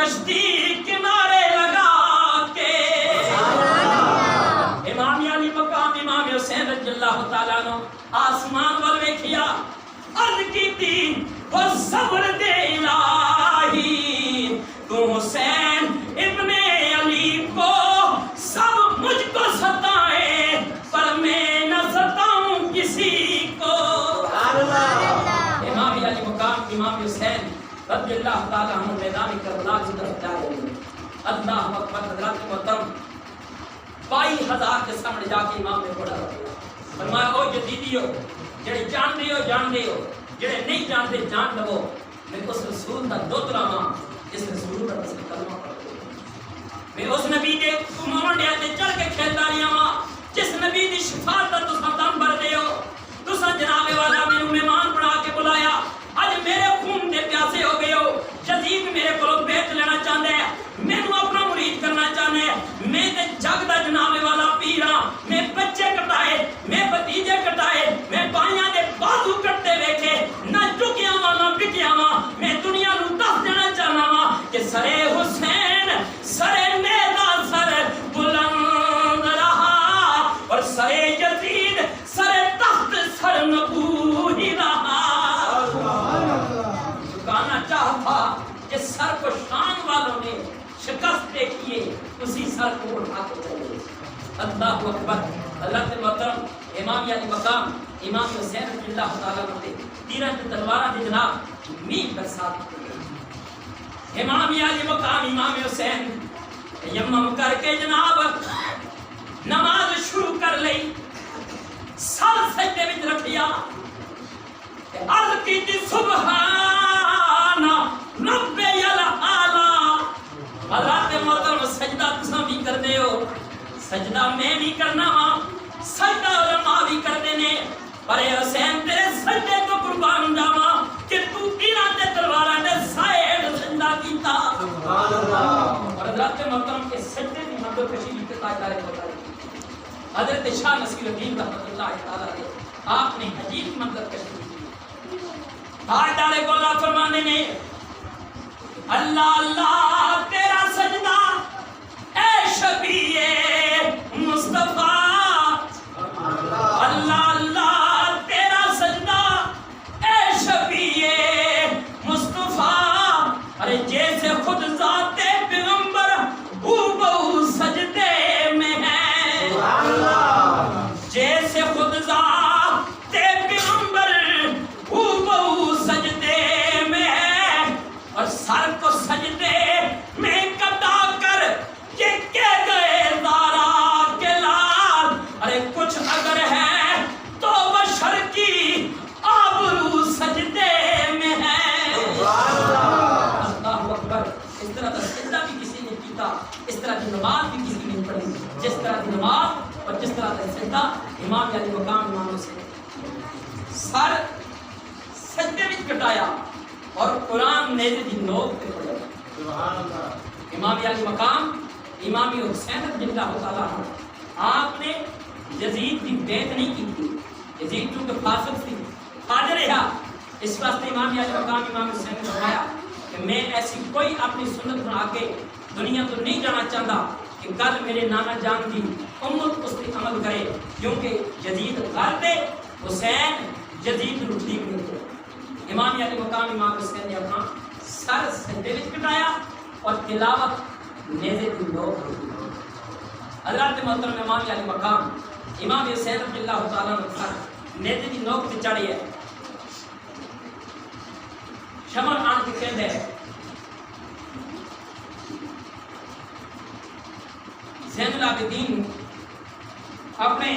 کشتی کنارے لگا کے امام علی مقام امام حسین رضی اللہ تعالیٰ عنہ آسمان وال ویکھیا عرض کیتی وہ صبر دے الہی تو حسین ابن علی کو سب مجھ کو ستائے پر میں نہ ستاؤں کسی کو امام علی مقام امام حسین رضی اللہ تعالیٰ عنہ میدان کربلا کی طرف جا رہے ہیں اللہ اکبر حضرات محترم 22,000 کے سامنے جا کے امام نے پڑھا فرمایا او یزیدیو جڑے جان دے ہو جڑے نہیں جانتے جان لو میں اس رسول دا دوترا ماں اس رسول دا بس کلمہ پڑھو میں اس نبی دے موڑیا تے چڑھ کے کھیلدا رہیا ماں جس نبی دی شفاعت دا تساں دم بھر دے ہو تساں جناب والا مینوں مہمان بنا کے بلایا اج میرے خون دے پیاسے ہو گئے ہو یزید میرے کولوں بیت لینا چاہندا ہے مینوں اپنا مرید کرنا چاہندا ہے میں تے جگ دا جناب والا پیر ہاں میں بچے کٹائے میں بھتیجے کٹائے میں بائیاں دے بازو کٹتے ویکھے نہ چکیا وا نہ پٹیا وا میں دنیا نوں دس دینا چاہنا وا کہ سرے حسین سرے نیزہ سر بلند رہا اور سرے یزید سرے تخت سر نبوی رہا جھکانا چاہتا کہ سر کو شان والوں نے شکست دیکھیے اسی سر کو اٹھا کے چلے اللہ اکبر اللہ کے محترم امام علی مقام امام حسین رضی اللہ تعالیٰ عنہ تیرہ تلواراں دی جناب مین برسات امام علی مقام امام حسین یمم کر کے جناب نماز شروع کر لئی سر سجدے وچ رکھیا عرض کیتی سبحان ربی الاعلی اللہ کے محترم سجدہ تساں بھی کردے ہو سجدہ میں بھی کرنا ہاں سجدہ علماء بھی کردے نے پر اے حسین تیرے سجدے تو قربان جاواں کہ تو تیراں تے تلواراں دے سائے سجدہ کیتا سبحان اللہ اور حضرت محترم کے سجدے دی مدد کشی کی تاجدار ہوتا ہے حضرت شاہ نصیر الدین رحمۃ اللہ تعالی علیہ آپ نے عجیب مدد کشی کی تاجدار کو اللہ فرمانے نے اللہ اللہ تیرا سجدہ اے شفیع مصطفیٰ اللہ اللہ تیرا سجدہ اے شفیع مصطفیٰ ارے جیسے خود ذات پیغمبر بہو سجدے میں ہے جیسے خود ذات پیغمبر بہو سجدے میں ہے اور سر کو سجدے میں کٹا کر یہ کہہ گئے زارا کے لال ارے کچھ اگر ہے تو بشر کی آبرو سجدے میں ہے اللہ اکبر اس طرح کا سجدہ بھی کسی نے کیتا اس طرح کی نماز بھی کسی نے پڑھی جس طرح کی نماز اور جس طرح کا سجدہ امام علی مقام امام حسین سر سجدے وچ کٹایا اور قرآن نیزے دی نوک پہ پڑھا سبحان اللہ امام علی مقام امام حسین رضی اللہ تعالیٰ عنہ آپ نے یزید کی بیعت نہیں کی تھی یزید چونکہ فاسق تھی فاجر رہا اس واسطے امام علی مقام امام حسین نے فرمایا کہ میں ایسی کوئی اپنی سنت بنا کے دنیا تو نہیں جانا چاہتا کہ کل میرے نانا جان کی امت اس پہ عمل کرے کیونکہ یزید غالب حسین یزید کو ٹھیک نہیں کرے امام علی مقام امام حسین نے اپنا سر سجدے وچ کٹایا اور تلاوت نیزے کی نوک حضرت محترم امام علی مقام امام حسین رضی اللہ تعالیٰ عنہ سر نیزے کی نوک تے چڑھی ہے شمر آن کے کہہ ہے زین العابدین اپنے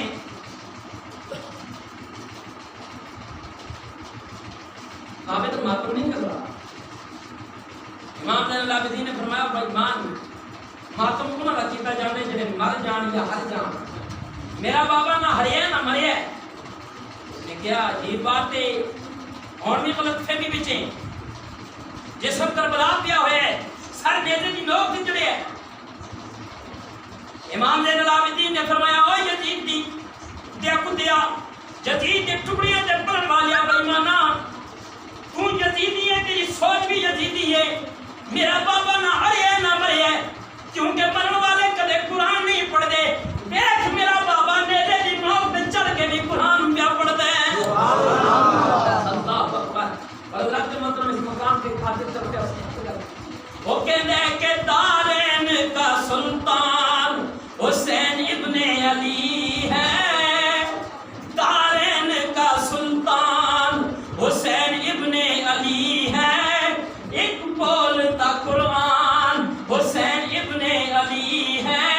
ثابت ماتم نہیں کر رہا امام زین العابدین نے فرمایا بھائی مان ماتم کو نہ کیتا جانے جڑے مر جان یا ہر جان میرا بابا نہ ہریا نہ مریا نے کیا یہ بات ہے اور بھی غلط فہمی بچے جسم کربلا پیا ہوا ہے سر نیزے کی نوک تے چڑھے ہے امام زین العابدین نے فرمایا او یزید دی دیا کتیا یزید دے ٹکڑیاں تے پڑھن والیا بے ایمانا تو یزیدی ہے تیری سوچ بھی یزیدی ہے میرا بابا نہ ہریا خاطر طرف وہ کہنے کہ دارین کا سلطان حسین ابن علی ہے، دارین کا سلطان حسین ابن علی ہے، ایک بولتا قرآن حسین ابن علی ہے۔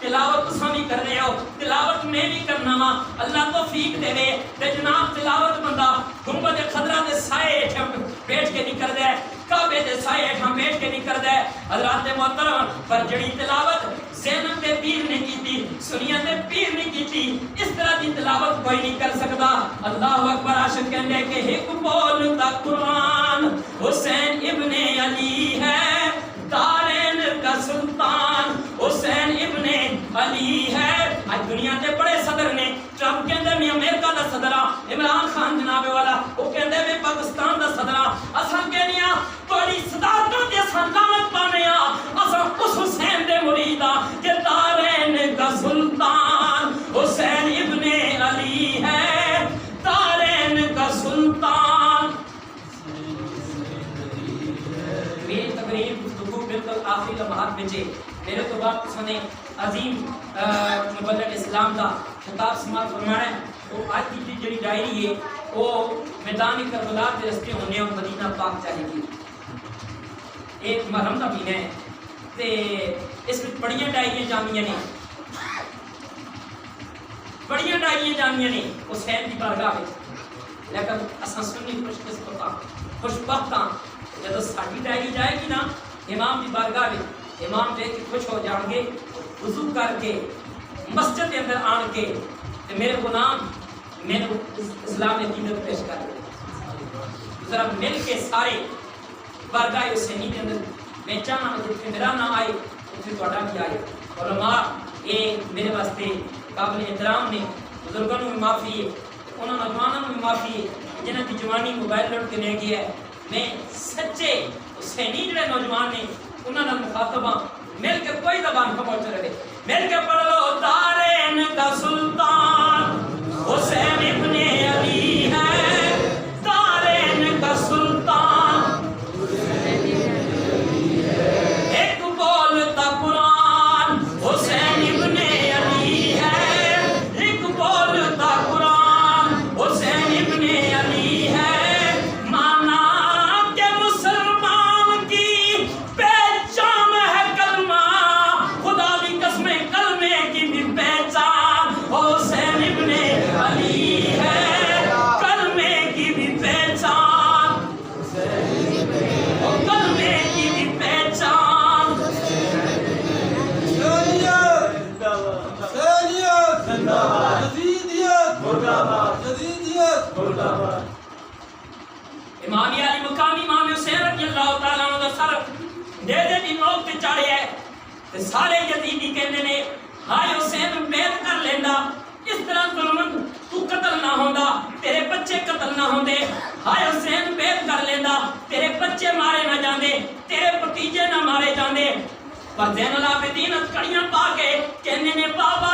تلاوت تو سونی کر رہے ہو، تلاوت میں بھی کرنا وا، اللہ توفیق دے دے تے جناب تلاوت بندہ گنبد خضرا دے سائے ہیٹھاں بیٹھ کے نہیں کر دے، کعبے دے سائے ہیٹھاں بیٹھ کے نہیں کر دے۔ حضرات محترم پر جڑی تلاوت زینب دے پیر نے کیتی، سنیا دے پیر نے کیتی، اس طرح دی تلاوت کوئی نہیں کر سکتا۔ اللہ اکبر عاشق کہنے کہ ایک بولتا قرآن حسین ابن علی ہے، دارین کا سلطان حسین ابن علی ہے۔ آج دنیا دے بڑے صدر نے، ٹرمپ کہندے میں امریکہ دا صدر ہاں، عمران خان جناب والا وہ کہندے میں پاکستان دا صدر ہاں، اساں کہنے ہاں تہاڈی صدارتاں تے اساں لعنت پانے ہاں، اساں اس حسین دے مرید ہاں کہ دارین کا سلطان حسین ابن علی ہے، دارین کا سلطان۔ میری تقریر گفتگو بالکل آخری لمحات میں جے میرے تو بعد اس نے عظیم مبلغ اسلام دا خطاب سماعت فرمایا ہے۔ وہ آج کی جڑی ڈائری ہے وہ میدان کربلا کے رستے ہونے اور مدینہ پاک چاہے گی، ایک محرم دا مہینہ ہے تے اس میں بڑیاں ڈائریاں جانیاں نے، بڑیاں ڈائریاں جانیاں نے حسین کی بارگاہ میں، لیکن اساں سنی خوش بخت ہاں جب ساڈی ڈائری جائے گی نا امام کی بارگاہ میں، امام دیکھ کے خوش ہو جان گے، وضو کر کے مسجد کے اندر آن کے میرے غلام میرے اسلام نے قیمت پیش کر دے، ذرا مل کے سارے بارگاہ حسینی کے اندر میں چاہنا جتنے میرا نام آئے اتنے تہاڈا بھی آئے۔ علماء یہ میرے واسطے قابل احترام نے، بزرگوں کو بھی معافی ہے، انہوں نوجوانوں کو بھی معافی ہے جنہوں کی جوانی موبائل لٹ کے لے گیا ہے۔ میں سچے حسینی جڑے نوجوان نے انہوں نے مخاطبہ مل کے کوئی زبان کا موچ رہے، مل کے پڑھ لو دارین کا سلطان حسین ابن علی ہے، دارین کا سلطان ایک بولتا قرآن حسین ابن علی ہے، ایک بولتا قرآن حسین ابن علی ہے۔ امام علی مقام امام حسین رضی اللہ تعالیٰ عنہ دا سر دے دی نوک تے چاڑے ہے تے سارے یزیدی کہندے نے ہائے حسین بیعت کر لیندا، اس طرح ظلم تو قتل نہ ہوندا، تیرے بچے قتل نہ ہوندے، ہائے حسین بیعت کر لیندا، تیرے بچے مارے نہ جاندے، تیرے بھتیجے نہ مارے جاندے۔ پر زین العابدین کڑیاں پا کے کہنے نے بابا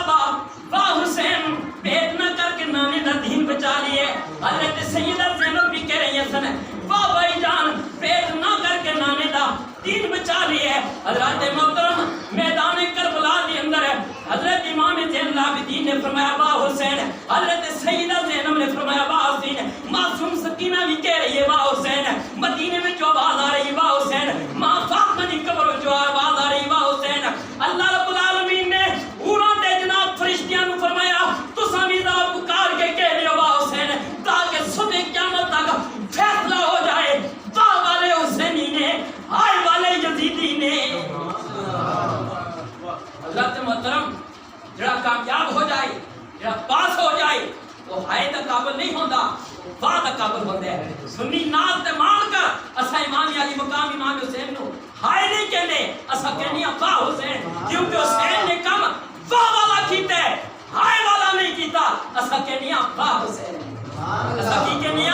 واہ حسین بیعت نہ کر کے نانے دا دین بچا لیے۔ حضرت سیدہ زینب بھی کہہ رہی ہیں سن واہ بھائی جان بیعت نہ کر کے نانے دا دین بچا لیے۔ حضرت محترم میدان کربلا کے اندر حضرت امام زین العابدین نے فرمایا واہ حسین، حضرت سیدہ زینب نے فرمایا واہ حسین، معصوم سکینہ بھی کہہ رہی ہے واہ حسین، مدینے میں جو آواز آ رہی ہے واہ حسین، ماں فاطمہ کی قبر میں جو آواز آ رہی ہے واہ حسین۔ اللہ رب العالمین نے اوراں دے جناب فرشتیاں نو فرمایا تساں بھی ذرا پکار کے کہہ دیو واہ حسین تاکہ صبح قیامت تک فیصلہ ہو جائے۔ واہ والے حسینی نے، ہائے والے یزیدی نے۔ حضرت محترم جڑا کامیاب ہو جائے، جڑا پاس ہو جائے وہ ہائے دا قابل نہیں ہوندا، واہ دا قابل ہوندا ہے۔ سنی ناز تے مان کر اسا امام علی مقام امام حسین نو ہائے نہیں کہندے، اسا کہنے واہ حسین، کیونکہ حسین نے کم واہ والا کیتا ہے، ہائے والا نہیں کیتا۔ اسا کہنے واہ حسین، اسا کی کہنے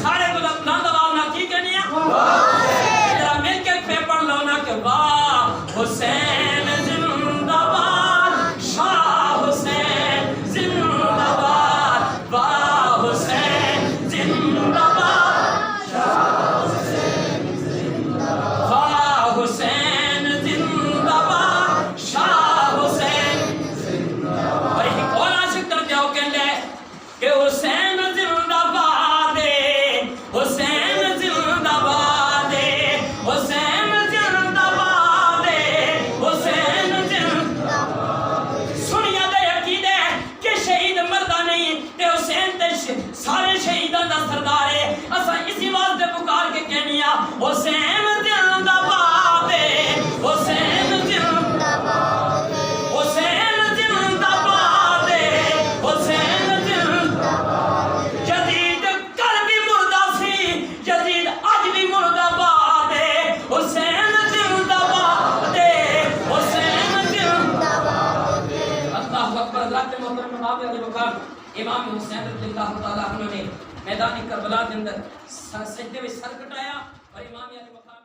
سارے بلند آواز نال کی کہنے ذرا مل کے پہ پڑھ لو نا کہ واہ حسین زندہ باد، شاہ حسین زندہ باد، واہ حسین زندہ باد، شاہ حسین امام علی مقام امام حسین رضی اللہ تعالیٰ عنہ نے میدان کربلا کے اندر سجدے میں سر کٹایا اور امام علی مقام